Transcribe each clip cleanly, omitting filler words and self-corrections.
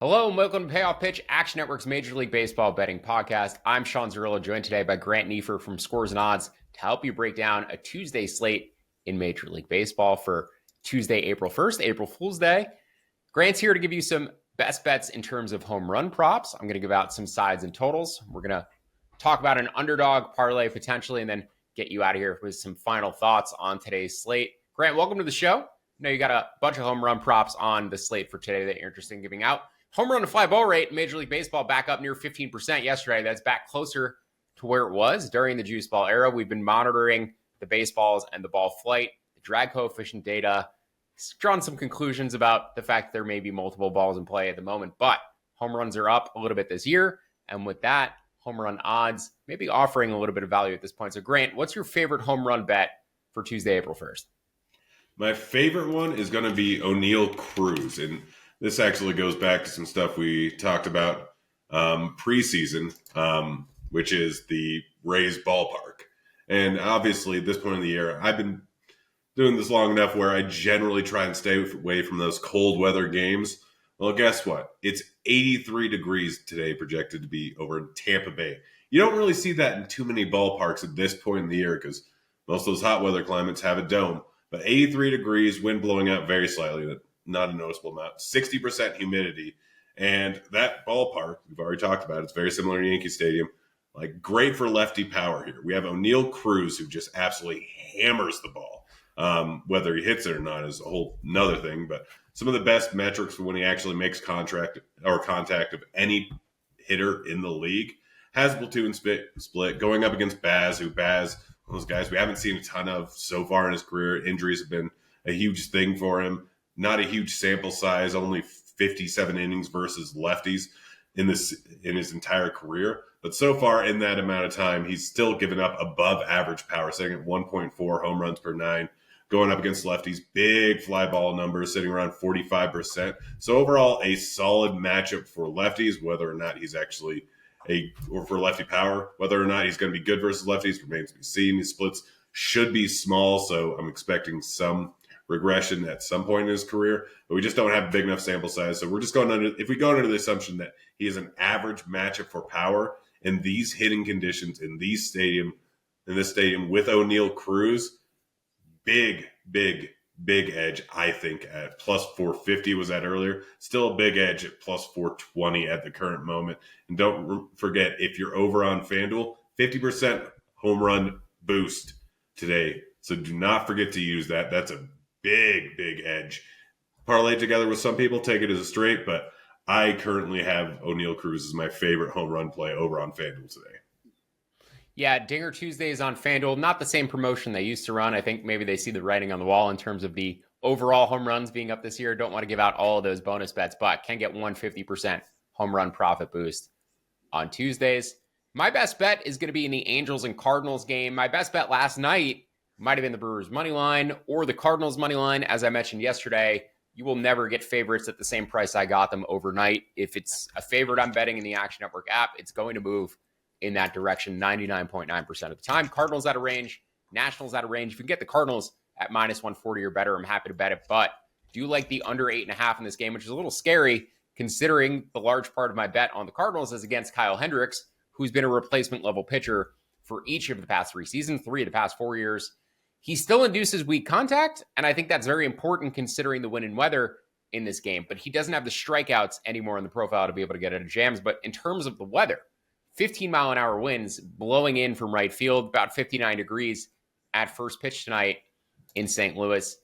Hello and welcome to Payoff Pitch, Action Network's Major League Baseball betting podcast. I'm Sean Zerillo, joined today by Grant Neiffer from Scores and Odds to help you break down a Tuesday slate in Major League Baseball for Tuesday, April 1st, April Fool's Day. Grant's here to give you some best bets in terms of home run props. I'm going to give out some sides and totals. We're going to talk about an underdog parlay potentially and then get you out of here with some final thoughts on today's slate. Grant, welcome to the show. I know you got a bunch of home run props on the slate for today that you're interested in giving out. Home run to fly ball rate in Major League Baseball back up near 15% yesterday. That's back closer to where it was during the juice ball era. We've been monitoring the baseballs and the ball flight, the drag coefficient data, drawn some conclusions about the fact that there may be multiple balls in play at the moment, but home runs are up a little bit this year. And with that, home run odds maybe offering a little bit of value at this point. So Grant, what's your favorite home run bet for Tuesday, April 1st? My favorite one is going to be O'Neill Cruz. And this actually goes back to some stuff we talked about preseason, which is the Rays ballpark. And obviously, at this point in the year, I've been doing this long enough where I generally try and stay away from those cold weather games. Well, guess what? It's 83 degrees today, projected to be over in Tampa Bay. You don't really see that in too many ballparks at this point in the year because most of those hot weather climates have a dome. But 83 degrees, wind blowing out very slightly, not a noticeable amount, 60% humidity. And that ballpark, we've already talked about, it's very similar to Yankee Stadium. Like, great for lefty power here. We have O'Neill Cruz, who just absolutely hammers the ball. Whether he hits it or not is a whole nother thing. But some of the best metrics for when he actually makes contact of any hitter in the league has platoon split going up against Baz, those guys we haven't seen a ton of so far in his career. Injuries have been a huge thing for him. Not a huge sample size, only 57 innings versus lefties in his entire career. But so far in that amount of time, he's still given up above average power, sitting at 1.4 home runs per nine, going up against lefties. Big fly ball numbers, sitting around 45%. So overall, a solid matchup for lefties, whether or not he's actually or for lefty power, whether or not he's going to be good versus lefties remains to be seen. His splits should be small, so I'm expecting some regression at some point in his career, but we just don't have a big enough sample size. So we're just if we go under the assumption that he is an average matchup for power in these hitting conditions in this stadium with O'Neill Cruz, big edge, I think, at plus 450 was that earlier. Still a big edge at plus 420 at the current moment. And don't forget, if you're over on FanDuel, 50% home run boost today. So do not forget to use that. That's a big edge. Parlay together with some people, take it as a straight, but I currently have O'Neill Cruz as my favorite home run play over on FanDuel today. Yeah, Dinger Tuesdays on FanDuel, not the same promotion they used to run. I think maybe they see the writing on the wall in terms of the overall home runs being up this year. Don't want to give out all of those bonus bets, but can get 150% home run profit boost on Tuesdays. My best bet is going to be in the Angels and Cardinals game. My best bet last night might have been the Brewers money line or the Cardinals money line. As I mentioned yesterday, you will never get favorites at the same price I got them overnight. If it's a favorite I'm betting in the Action Network app, it's going to move in that direction 99.9% of the time. Cardinals out of range, Nationals out of range. If you can get the Cardinals at minus 140 or better, I'm happy to bet it. But do you like the under 8.5 in this game, which is a little scary considering the large part of my bet on the Cardinals is against Kyle Hendricks, who's been a replacement level pitcher for each of the past 3 seasons, 3 of the past 4 years. He still induces weak contact, and I think that's very important considering the wind and weather in this game. But he doesn't have the strikeouts anymore in the profile to be able to get out of jams. But in terms of the weather, 15-mile-an-hour winds blowing in from right field, about 59 degrees at first pitch tonight in St. Louis.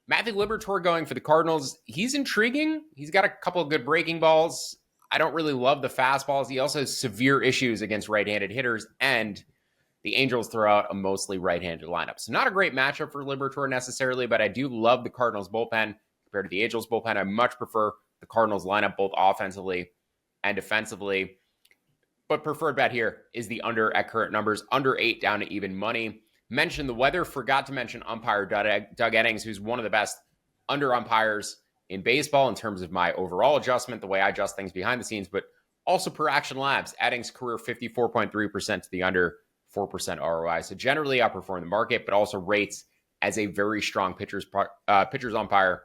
Matthew Liberatore going for the Cardinals. He's intriguing. He's got a couple of good breaking balls. I don't really love the fastballs. He also has severe issues against right-handed hitters, and the Angels throw out a mostly right-handed lineup. So not a great matchup for Liberatore necessarily, but I do love the Cardinals bullpen compared to the Angels bullpen. I much prefer the Cardinals lineup both offensively and defensively. But preferred bet here is the under at current numbers, under 8 down to even money. Mentioned the weather, forgot to mention umpire Doug Eddings, who's one of the best under umpires in baseball in terms of my overall adjustment, the way I adjust things behind the scenes, but also per Action Labs, Eddings' career 54.3% to the under, 4% ROI. So generally outperform the market, but also rates as a very strong pitcher's umpire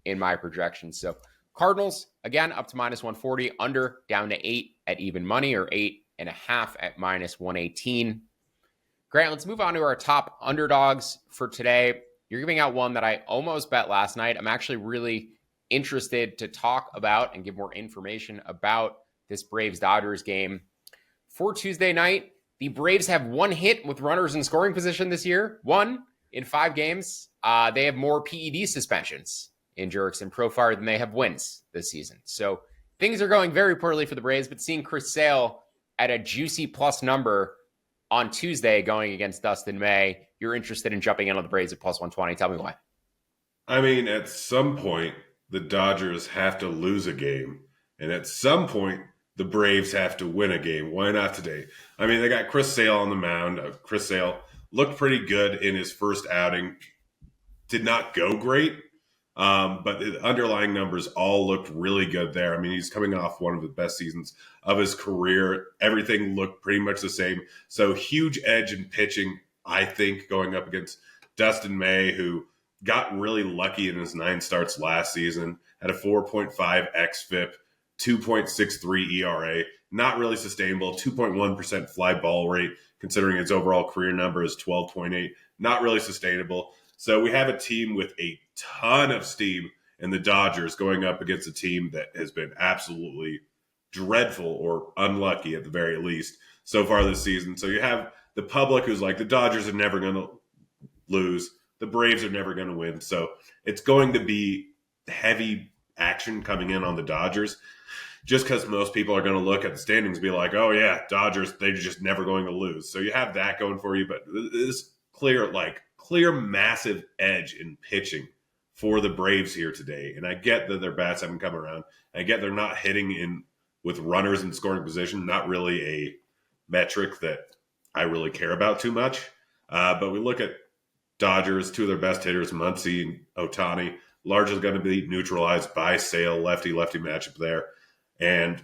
in my projections. So Cardinals, again, up to minus 140, under down to 8 at even money, or 8.5 at minus 118. Grant, let's move on to our top underdogs for today. You're giving out one that I almost bet last night. I'm actually really interested to talk about and give more information about this Braves-Dodgers game. For Tuesday night, the Braves have one hit with runners in scoring position this year, one in 5 games. They have more PED suspensions in Jurickson Profar than they have wins this season. So things are going very poorly for the Braves, but seeing Chris Sale at a juicy plus number on Tuesday going against Dustin May, you're interested in jumping in on the Braves at plus 120. Tell me why. I mean, at some point, the Dodgers have to lose a game. And at some point, the Braves have to win a game. Why not today? I mean, they got Chris Sale on the mound. Chris Sale looked pretty good in his first outing. Did not go great, but the underlying numbers all looked really good there. I mean, he's coming off one of the best seasons of his career. Everything looked pretty much the same. So huge edge in pitching, I think, going up against Dustin May, who got really lucky in his 9 starts last season, had a 4.5 xFIP, 2.63 ERA, not really sustainable, 2.1% fly ball rate, considering his overall career number is 12.8, not really sustainable. So we have a team with a ton of steam in the Dodgers going up against a team that has been absolutely dreadful or unlucky at the very least so far this season. So you have the public who's like, the Dodgers are never going to lose. The Braves are never going to win. So it's going to be heavy action coming in on the Dodgers, just because most people are going to look at the standings and be like, oh yeah, Dodgers, they're just never going to lose. So you have that going for you, but this clear massive edge in pitching for the Braves here today. And I get that their bats haven't come around. I get they're not hitting in with runners in scoring position, not really a metric that I really care about too much. But we look at Dodgers, 2 of their best hitters, Muncy and Ohtani, largely going to be neutralized by Sale, lefty-lefty matchup there. And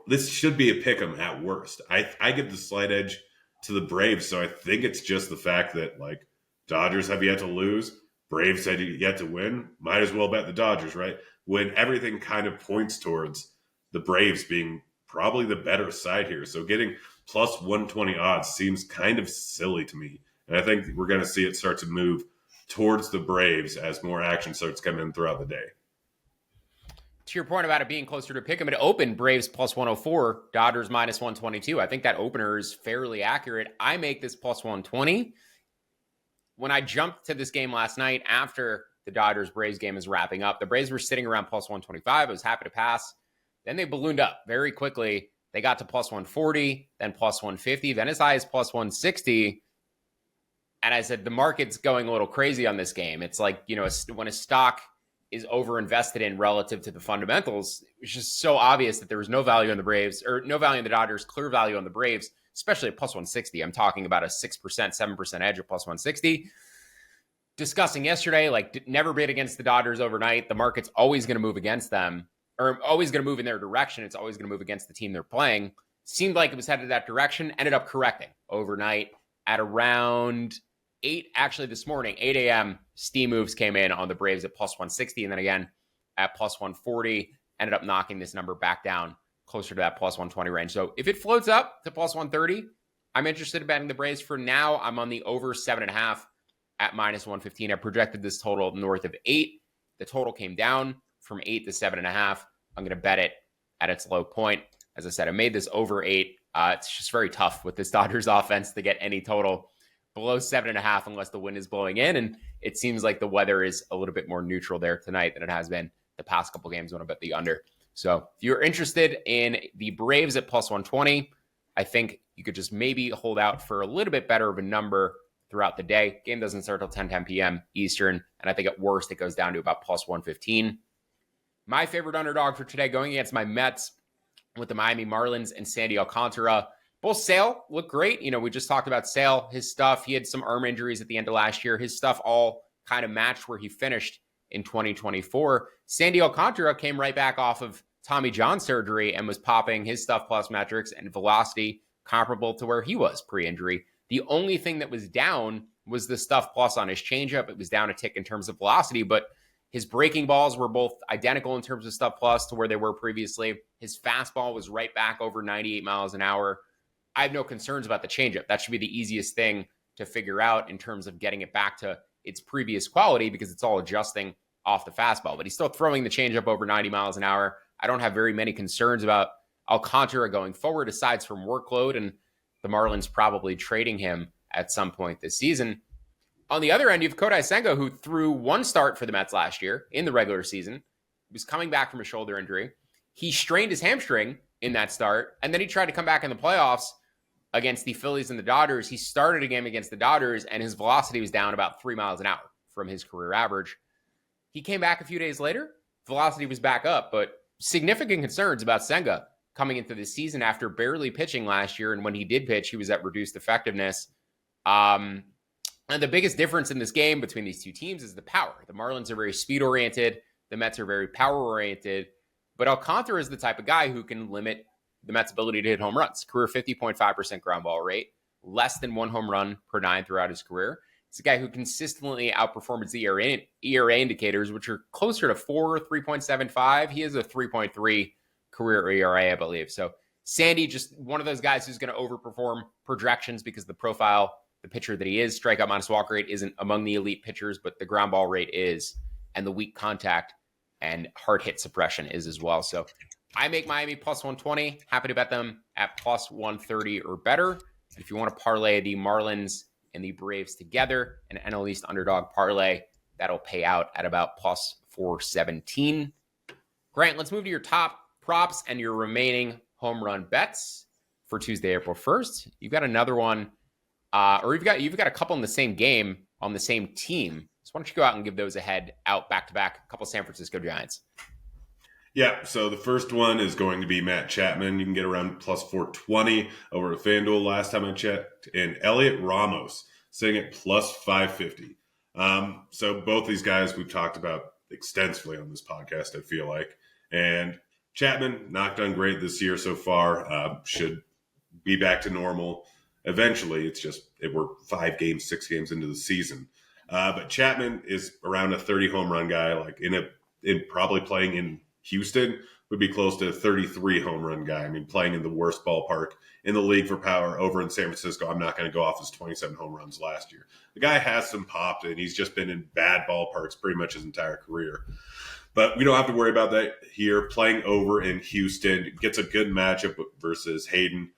this should be a pick 'em at worst. I give the slight edge to the Braves, so I think it's just the fact that, like, Dodgers have yet to lose, Braves have yet to win. Might as well bet the Dodgers, right? When everything kind of points towards the Braves being probably the better side here. So getting plus 120 odds seems kind of silly to me. And I think we're going to see it start to move towards the Braves as more action starts coming in throughout the day. To your point about it being closer to pick 'em, it opened Braves plus 104, Dodgers minus 122. I think that opener is fairly accurate. I make this plus 120. When I jumped to this game last night after the Dodgers-Braves game is wrapping up, the Braves were sitting around plus 125. I was happy to pass. Then they ballooned up very quickly. They got to plus 140, then plus 150, then as high as plus 160. And I said, the market's going a little crazy on this game. It's like, you know, when a stock is overinvested in relative to the fundamentals, it's just so obvious that there was no value in the Braves, or no value in the Dodgers, clear value on the Braves, especially at plus 160. I'm talking about a 6%, 7% edge at plus 160. Discussing yesterday, like, never bid against the Dodgers overnight. The market's always going to move against them, or always going to move in their direction. It's always going to move against the team they're playing. Seemed like it was headed that direction, ended up correcting overnight at around 8, actually this morning, 8 a.m., steam moves came in on the Braves at plus 160, and then again at plus 140, ended up knocking this number back down closer to that plus 120 range. So if it floats up to plus 130, I'm interested in betting the Braves. For now, I'm on the over 7.5 at minus 115. I projected this total north of 8. The total came down from 8 to 7.5. I'm going to bet it at its low point. As I said, I made this over 8. It's just very tough with this Dodgers offense to get any total below 7.5 unless the wind is blowing in. And it seems like the weather is a little bit more neutral there tonight than it has been the past couple games when I bet the under. So if you're interested in the Braves at plus 120, I think you could just maybe hold out for a little bit better of a number throughout the day. Game doesn't start till 10 p.m. Eastern. And I think at worst, it goes down to about plus 115. My favorite underdog for today, going against my Mets with the Miami Marlins and Sandy Alcantara. Both Sale look great. You know, we just talked about Sale, his stuff. He had some arm injuries at the end of last year. His stuff all kind of matched where he finished in 2024. Sandy Alcantara came right back off of Tommy John surgery and was popping his stuff plus metrics and velocity comparable to where he was pre-injury. The only thing that was down was the stuff plus on his changeup. It was down a tick in terms of velocity, but His breaking balls were both identical in terms of stuff plus to where they were previously. His fastball was right back over 98 miles an hour. I have no concerns about the changeup. That should be the easiest thing to figure out in terms of getting it back to its previous quality because it's all adjusting off the fastball. But he's still throwing the changeup over 90 miles an hour. I don't have very many concerns about Alcantara going forward, aside from workload and the Marlins probably trading him at some point this season. On the other end, you have Kodai Senga, who threw one start for the Mets last year in the regular season. He was coming back from a shoulder injury. He strained his hamstring in that start, and then he tried to come back in the playoffs against the Phillies and the Dodgers. He started a game against the Dodgers, and his velocity was down about 3 miles an hour from his career average. He came back a few days later. Velocity was back up, but significant concerns about Senga coming into the season after barely pitching last year. And when he did pitch, he was at reduced effectiveness. And the biggest difference in this game between these two teams is the power. The Marlins are very speed-oriented. The Mets are very power-oriented. But Alcantara is the type of guy who can limit the Mets' ability to hit home runs. Career 50.5% ground ball rate, less than 1 home run per 9 throughout his career. He's a guy who consistently outperforms the ERA indicators, which are closer to 4, 3.75. He has a 3.3 career ERA, I believe. So Sandy, just one of those guys who's going to overperform projections because the profile, the pitcher that he is, strikeout minus walk rate isn't among the elite pitchers, but the ground ball rate is, and the weak contact and hard hit suppression is as well. So I make Miami plus 120. Happy to bet them at plus 130 or better. If you want to parlay the Marlins and the Braves together, an NL East underdog parlay, that'll pay out at about plus 417. Grant, let's move to your top props and your remaining home run bets for Tuesday, April 1st. You've got another one, or you've got a couple in the same game on the same team. So why don't you go out and give those out back-to-back, a couple San Francisco Giants. Yeah, so the first one is going to be Matt Chapman. You can get around plus 420 over at FanDuel last time I checked. And Elliot Ramos sitting at plus 550. So both these guys we've talked about extensively on this podcast, I feel like. And Chapman, not done great this year so far. Should be back to normal eventually. It's just we're 6 games into the season. But Chapman is around a 30 home run guy, like in probably playing in Houston would be close to a 33 home run guy. I mean, playing in the worst ballpark in the league for power over in San Francisco. I'm not going to go off his 27 home runs last year. The guy has some pop, and he's just been in bad ballparks pretty much his entire career. But we don't have to worry about that here. Playing over in Houston, gets a good matchup versus Hayden.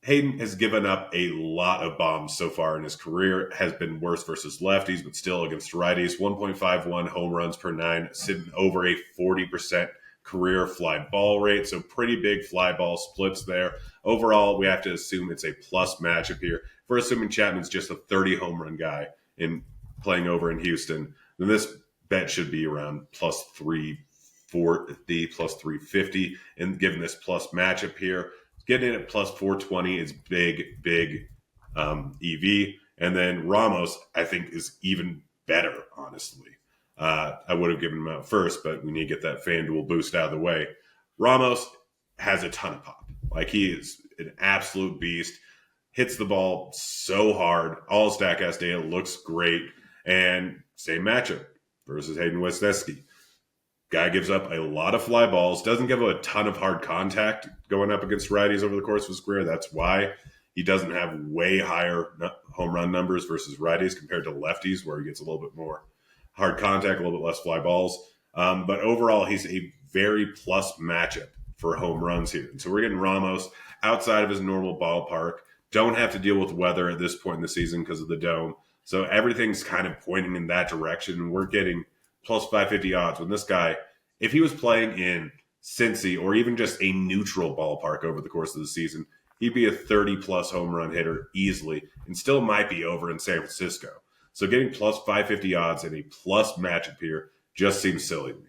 Hayden has given up a lot of bombs so far in his career, has been worse versus lefties, but still against righties. 1.51 home runs per 9, sitting over a 40% career fly ball rate. So pretty big fly ball splits there. Overall, we have to assume it's a plus matchup here. If we're assuming Chapman's just a 30 home run guy in playing over in Houston, then this bet should be around plus 340, plus 350. And given this plus matchup here, getting in at plus 420 is big EV. And then Ramos, I think, is even better, honestly. I would have given him out first, but we need to get that FanDuel boost out of the way. Ramos has a ton of pop. Like, he is an absolute beast. Hits the ball so hard. All Statcast data looks great. And same matchup versus Hayden Wesneski. Guy gives up a lot of fly balls, doesn't give a ton of hard contact going up against righties over the course of his career. That's why he doesn't have way higher home run numbers versus righties compared to lefties, where he gets a little bit more hard contact, a little bit less fly balls. But overall, he's a very plus matchup for home runs here. And so we're getting Ramos outside of his normal ballpark. Don't have to deal with weather at this point in the season because of the dome. So everything's kind of pointing in that direction. We're getting plus 550 odds when this guy, if he was playing in Cincy or even just a neutral ballpark over the course of the season, he'd be a 30-plus home run hitter easily and still might be over in San Francisco. So getting plus 550 odds and a plus matchup here just seems silly to me.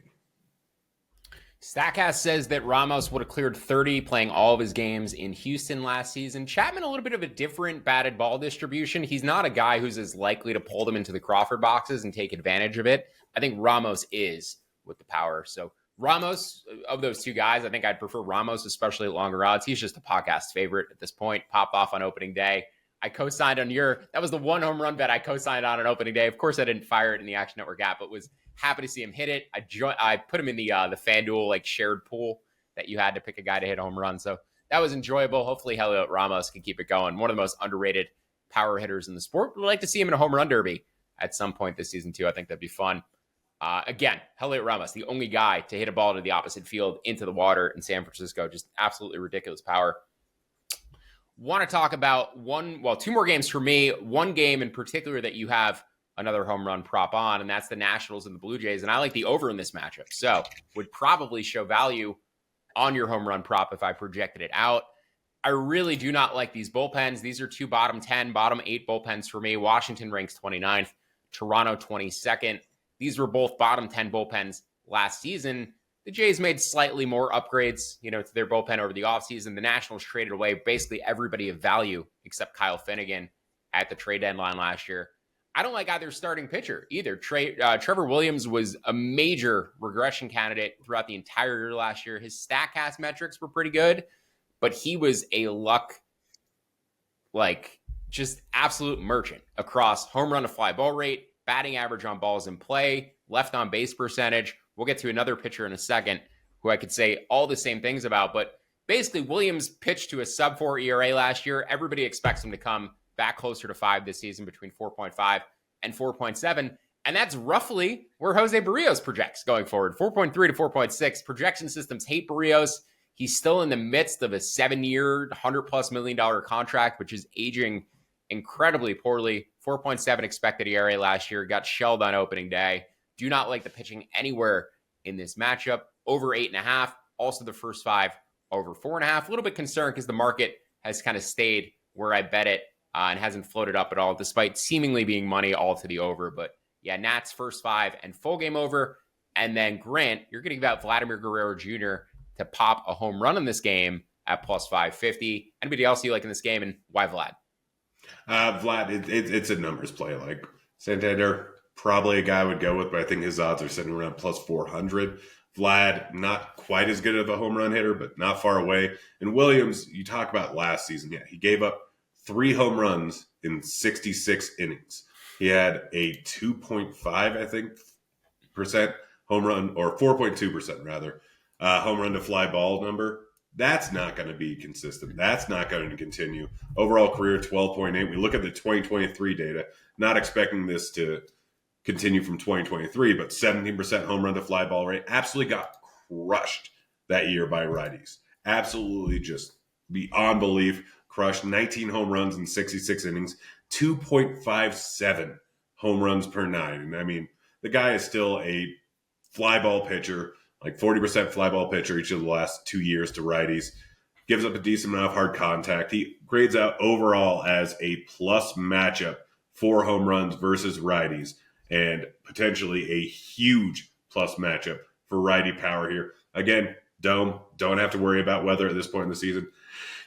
Statcast says that Ramos would have cleared 30 playing all of his games in Houston last season. Chapman, a little bit of a different batted ball distribution. He's not a guy who's as likely to pull them into the Crawford boxes and take advantage of it. I think Ramos is with the power. So Ramos, of those two guys, I think I'd prefer Ramos, especially at longer odds. He's just a podcast favorite at this point. Popped off on opening day. I co-signed on that was the one home run bet I co-signed on opening day. Of course, I didn't fire it in the Action Network app, but was Happy to see him hit it. I put him in the FanDuel like shared pool that you had to pick a guy to hit a home run. So that was enjoyable. Hopefully, Heliot Ramos can keep it going. One of the most underrated power hitters in the sport. We'd like to see him in a home run derby at some point this season too. I think that'd be fun. Again, Heliot Ramos, the only guy to hit a ball to the opposite field into the water in San Francisco. Just absolutely ridiculous power. Want to talk about two more games for me. One game in particular that you have another home run prop on, and that's the Nationals and the Blue Jays. And I like the over in this matchup. So would probably show value on your home run prop if I projected it out. I really do not like these bullpens. These are two bottom 10, bottom 8 bullpens for me. Washington ranks 29th, Toronto 22nd. These were both bottom 10 bullpens last season. The Jays made slightly more upgrades, to their bullpen over the offseason. The Nationals traded away basically everybody of value except Kyle Finnegan at the trade deadline last year. I don't like either starting pitcher either. Trevor Williams was a major regression candidate throughout the entire year last year. His StatCast metrics were pretty good, but he was a luck, just absolute merchant across home run to fly ball rate, batting average on balls in play, left on base percentage. We'll get to another pitcher in a second who I could say all the same things about, but basically Williams pitched to a sub-4 ERA last year. Everybody expects him to come back closer to 5 this season, between 4.5 and 4.7. And that's roughly where Jose Barrios projects going forward, 4.3 to 4.6. Projection systems hate Barrios. He's still in the midst of a 7-year, $100+ million contract, which is aging incredibly poorly. 4.7 expected ERA last year, got shelled on opening day. Do not like the pitching anywhere in this matchup. Over 8.5. Also the first 5 over 4.5. A little bit concerned because the market has kind of stayed where I bet it and hasn't floated up at all, despite seemingly being money all to the over. But yeah, Nats first 5 and full game over. And then Grant, you're getting about Vladimir Guerrero Jr. to pop a home run in this game at plus 550. Anybody else you like in this game, and why Vlad? Vlad, it's a numbers play. Like Santander, probably a guy I would go with, but I think his odds are sitting around plus 400. Vlad, not quite as good of a home run hitter, but not far away. And Williams, you talk about last season. Yeah, he gave up 3 home runs in 66 innings. He had a 2.5, I think, percent home run, or 4.2% rather, home run to fly ball number. That's not going to be consistent. That's not going to continue. Overall career 12.8. We look at the 2023 data, not expecting this to continue from 2023, but 17% home run to fly ball rate. Absolutely got crushed that year by righties. Absolutely just beyond belief. Crushed 19 home runs in 66 innings, 2.57 home runs per 9. And I mean, the guy is still a fly ball pitcher, like 40% fly ball pitcher each of the last 2 years to righties. Gives up a decent amount of hard contact. He grades out overall as a plus matchup for home runs versus righties, and potentially a huge plus matchup for righty power here. Again, Dome, don't have to worry about weather at this point in the season.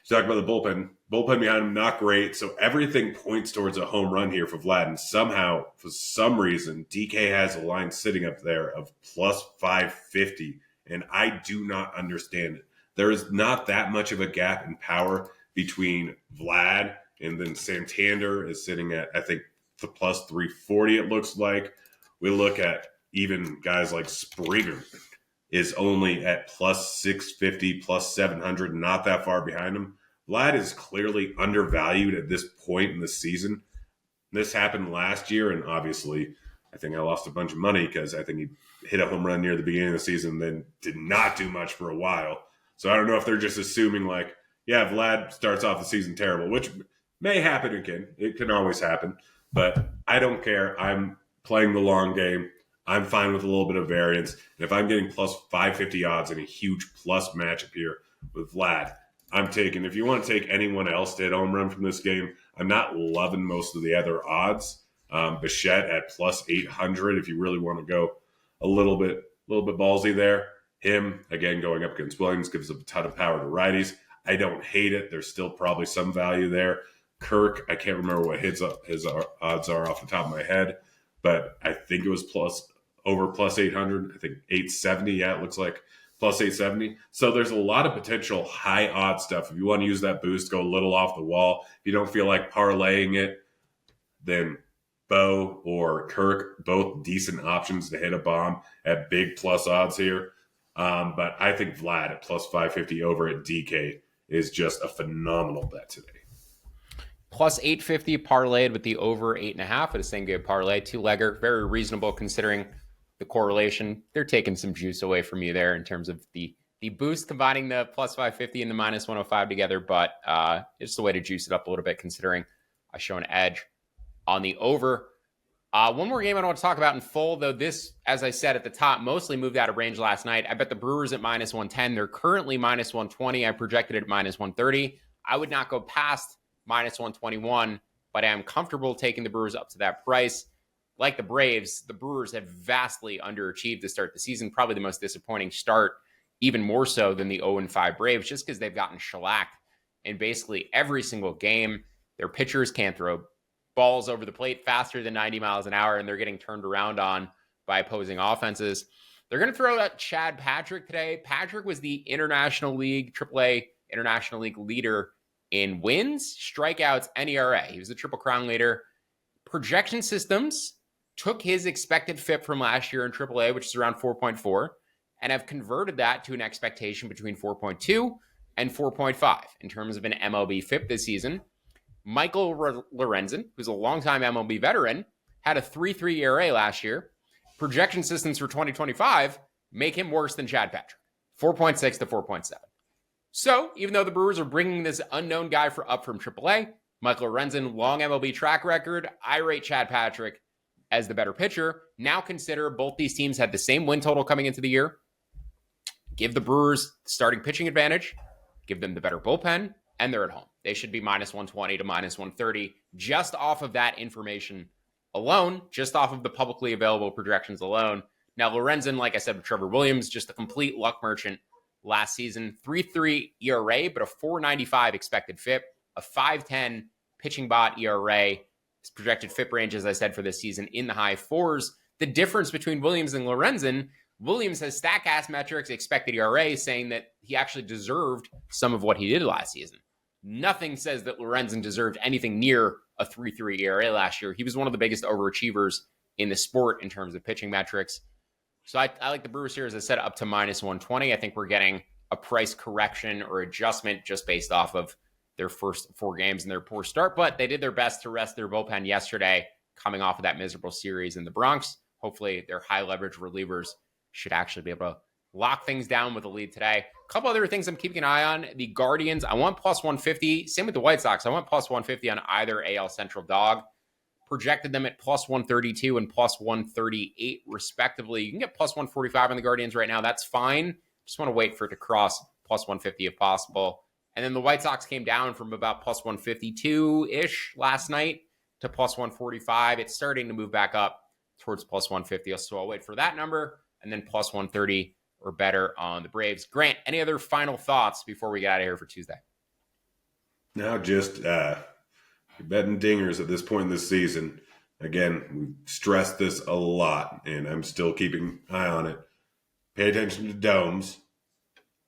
You talk about the bullpen. Bullpen behind him, not great. So everything points towards a home run here for Vlad. And somehow, for some reason, DK has a line sitting up there of plus 550. And I do not understand it. There is not that much of a gap in power between Vlad and then Santander is sitting at, I think, the plus 340, it looks like. We look at even guys like Springer is only at plus 650, plus 700, not that far behind him. Vlad is clearly undervalued at this point in the season. This happened last year, and obviously I think I lost a bunch of money because I think he hit a home run near the beginning of the season, then did not do much for a while. So I don't know if they're just assuming like, yeah, Vlad starts off the season terrible, which may happen again. It can always happen. But I don't care. I'm playing the long game. I'm fine with a little bit of variance. And if I'm getting plus 550 odds in a huge plus matchup here with Vlad, I'm taking. If you want to take anyone else to hit home run from this game, I'm not loving most of the other odds. Bichette at plus 800 if you really want to go a little bit ballsy there. Him, again, going up against Williams, gives a ton of power to righties. I don't hate it. There's still probably some value there. Kirk, I can't remember what his odds are off the top of my head, but I think it was over plus 800. I think 870. Yeah, it looks like plus 870. So there's a lot of potential high odd stuff. If you want to use that boost, go a little off the wall. If you don't feel like parlaying it, then Bo or Kirk, both decent options to hit a bomb at big plus odds here. But I think Vlad at plus 550 over at DK is just a phenomenal bet today. Plus 850 parlayed with the over 8.5 at a same game parlay, 2-legger. Very reasonable considering the correlation. They're taking some juice away from you there in terms of the boost, combining the plus 550 and the minus 105 together. But it's the way to juice it up a little bit considering I show an edge on the over. One more game I don't want to talk about in full, though this, as I said at the top, mostly moved out of range last night. I bet the Brewers at minus 110. They're currently minus 120. I projected it at minus 130. I would not go past minus 121, but I am comfortable taking the Brewers up to that price. Like the Braves, the Brewers have vastly underachieved to start the season. Probably the most disappointing start, even more so than the 0-5 Braves, just because they've gotten shellacked in basically every single game. Their pitchers can't throw balls over the plate faster than 90 miles an hour, and they're getting turned around on by opposing offenses. They're going to throw out Chad Patrick today. Patrick was the International League, AAA International League leader in wins, strikeouts, and ERA. He was the Triple Crown leader. Projection systems took his expected FIP from last year in AAA, which is around 4.4, and have converted that to an expectation between 4.2 and 4.5 in terms of an MLB FIP this season. Michael Lorenzen, who's a longtime MLB veteran, had a 3.3 ERA last year. Projection systems for 2025 make him worse than Chad Patrick, 4.6 to 4.7. So even though the Brewers are bringing this unknown guy up from AAA, Michael Lorenzen, long MLB track record, I rate Chad Patrick as the better pitcher. Now consider both these teams had the same win total coming into the year. Give the Brewers starting pitching advantage, give them the better bullpen, and they're at home. They should be minus 120 to minus 130 just off of that information alone, just off of the publicly available projections alone. Now, Lorenzen, like I said, with Trevor Williams, just a complete luck merchant last season. 3.3 ERA, but a 4.95 expected FIP, a 5.10 pitching bot ERA. His projected FIP range, as I said, for this season in the high fours. The difference between Williams and Lorenzen, Williams has StatCast metrics, expected ERA, saying that he actually deserved some of what he did last season. Nothing says that Lorenzen deserved anything near a 3.3 ERA last year. He was one of the biggest overachievers in the sport in terms of pitching metrics. So I like the Brewers here, as I said, up to minus 120. I think we're getting a price correction or adjustment just based off of their first 4 games and their poor start. But they did their best to rest their bullpen yesterday, coming off of that miserable series in the Bronx. Hopefully their high leverage relievers should actually be able to lock things down with a lead today. A couple other things I'm keeping an eye on. The Guardians, I want plus 150. Same with the White Sox. I want plus 150 on either AL Central dog. Projected them at plus 132 and plus 138 respectively. You can get plus 145 on the Guardians right now. That's fine. Just want to wait for it to cross plus 150 if possible. And then the White Sox came down from about plus 152-ish last night to plus 145. It's starting to move back up towards plus 150. So I'll wait for that number and then plus 130 or better on the Braves. Grant, any other final thoughts before we get out of here for Tuesday? Now just you're betting dingers at this point in this season. Again, we stressed this a lot, and I'm still keeping an eye on it. Pay attention to domes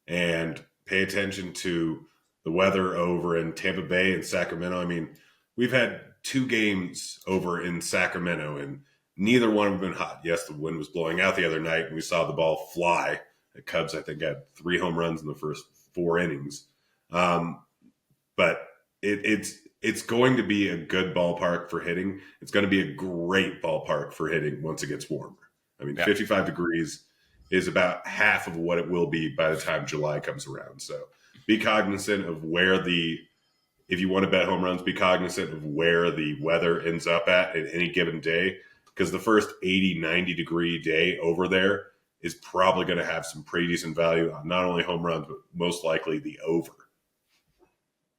and pay attention to the weather over in Tampa Bay and Sacramento. I mean, we've had 2 games over in Sacramento, and neither one have been hot. Yes, the wind was blowing out the other night, and we saw the ball fly. The Cubs, I think, had 3 home runs in the first 4 innings. But it's going to be a good ballpark for hitting. It's going to be a great ballpark for hitting once it gets warmer. I mean, 55 degrees is about half of what it will be by the time July comes around. So be cognizant of if you want to bet home runs, be cognizant of where the weather ends up at any given day, because the first 80, 90 degree day over there is probably going to have some pretty decent value on not only home runs, but most likely the over.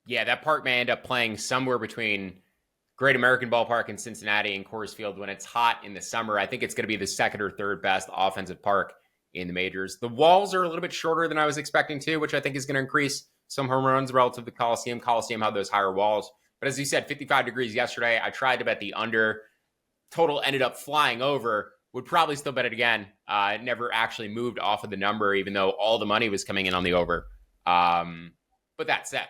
Yeah, that park may end up playing somewhere between Great American Ballpark in Cincinnati and Coors Field when it's hot in the summer. I think it's going to be the second or third best offensive park in the majors. The walls are a little bit shorter than I was expecting too, which I think is going to increase some home runs relative to Coliseum. Coliseum had those higher walls. But as you said, 55 degrees yesterday. I tried to bet the under. Total ended up flying over. Would probably still bet it again. It never actually moved off of the number, even though all the money was coming in on the over. But that said,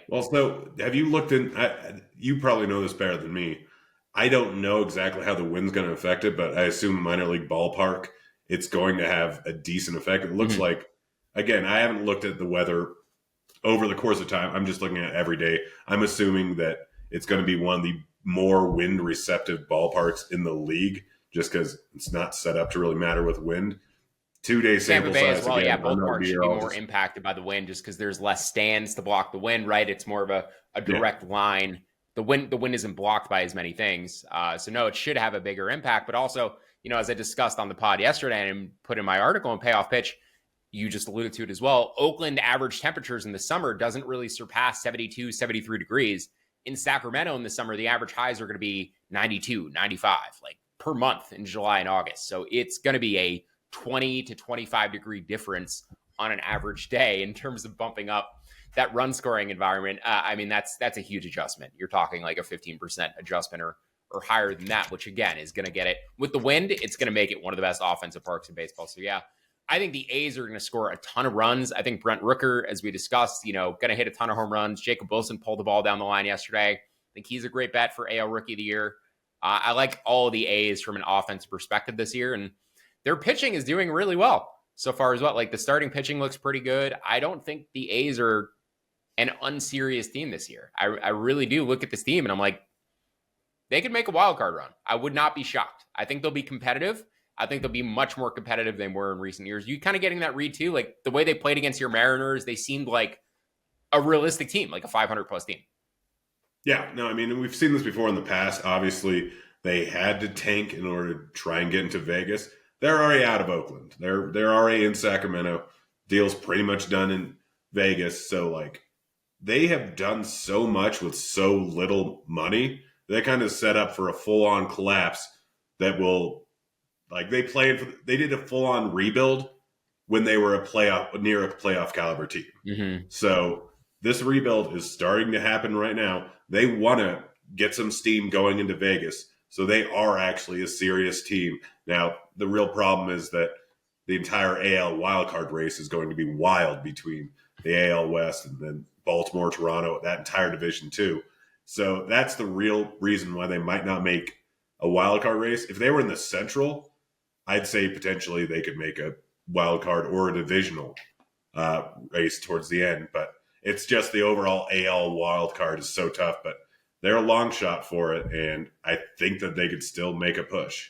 so have you looked in? You probably know this better than me. I don't know exactly how the wind's going to affect it, but I assume minor league ballpark, it's going to have a decent effect. It looks like, again, I haven't looked at the weather over the course of time. I'm just looking at every day. I'm assuming that it's going to be one of the more wind receptive ballparks in the league, just because it's not set up to really matter with wind. 2-day Tampa sample Bay size. as well. Again, Yeah, both parts should be more just, impacted by the wind just because there's less stands to block the wind, right? It's more of a direct line. The wind isn't blocked by as many things. So no, it should have a bigger impact. But also, as I discussed on the pod yesterday and put in my article in Payoff Pitch, you just alluded to it as well. Oakland average temperatures in the summer doesn't really surpass 72, 73 degrees. In Sacramento in the summer, the average highs are going to be 92, 95, like per month in July and August. So it's going to be a 20 to 25 degree difference on an average day in terms of bumping up that run scoring environment. I mean, that's a huge adjustment. You're talking like a 15% adjustment or higher than that, which again is going to get it with the wind. It's going to make it one of the best offensive parks in baseball. So yeah, I think the A's are going to score a ton of runs. I think Brent Rooker, as we discussed, going to hit a ton of home runs. Jacob Wilson pulled the ball down the line yesterday. I think he's a great bet for AL Rookie of the Year. I like all of the A's from an offensive perspective this year, and their pitching is doing really well so far as well. Like the starting pitching looks pretty good. I don't think the A's are an unserious team this year. I really do look at this team and I'm like, they could make a wild card run. I would not be shocked. I think they'll be competitive. I think they'll be much more competitive than were in recent years. You kind of getting that read too, like the way they played against your Mariners, they seemed like a realistic team, like a 500 plus team. Yeah, no, I mean, we've seen this before in the past. Obviously, they had to tank in order to try and get into Vegas. They're already out of Oakland. They're already in Sacramento. Deal's pretty much done in Vegas. So, like, they have done so much with so little money. They kind of set up for a full-on collapse that will, like, they did a full-on rebuild when they were near a playoff caliber team. Mm-hmm. So this rebuild is starting to happen right now. They want to get some steam going into Vegas. So they are actually a serious team. Now, the real problem is that the entire AL wildcard race is going to be wild between the AL West and then Baltimore, Toronto, that entire division too. So that's the real reason why they might not make a wildcard race. If they were in the Central, I'd say potentially they could make a wildcard or a divisional race towards the end. But it's just the overall AL wildcard is so tough. But they're a long shot for it, and I think that they could still make a push.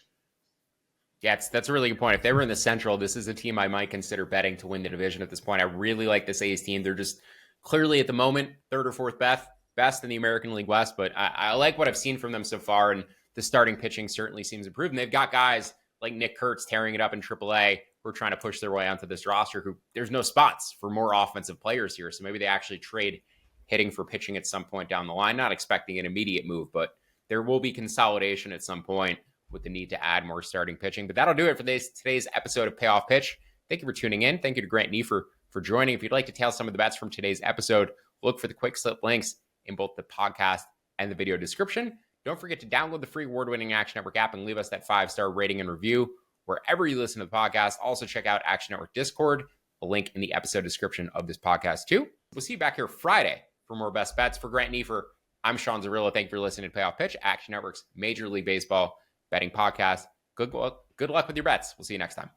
Yeah, that's a really good point. If they were in the Central, this is a team I might consider betting to win the division at this point. I really like this A's team. They're just clearly at the moment third or fourth best in the American League West, but I like what I've seen from them so far, and the starting pitching certainly seems improved. And they've got guys like Nick Kurtz tearing it up in AAA who are trying to push their way onto this roster. Who there's no spots for more offensive players here, so maybe they actually trade hitting for pitching at some point down the line. Not expecting an immediate move, but there will be consolidation at some point with the need to add more starting pitching. But that'll do it for today's episode of Payoff Pitch. Thank you for tuning in. Thank you to Grant Neiffer for joining. If you'd like to tail some of the bets from today's episode, look for the quick slip links in both the podcast and the video description. Don't forget to download the free award-winning Action Network app and leave us that 5-star rating and review wherever you listen to the podcast. Also check out Action Network Discord, a link in the episode description of this podcast too. We'll see you back here Friday for more best bets. For Grant Neiffer, I'm Sean Zerillo. Thank you for listening to Payoff Pitch, Action Network's Major League Baseball betting podcast. Good luck with your bets. We'll see you next time.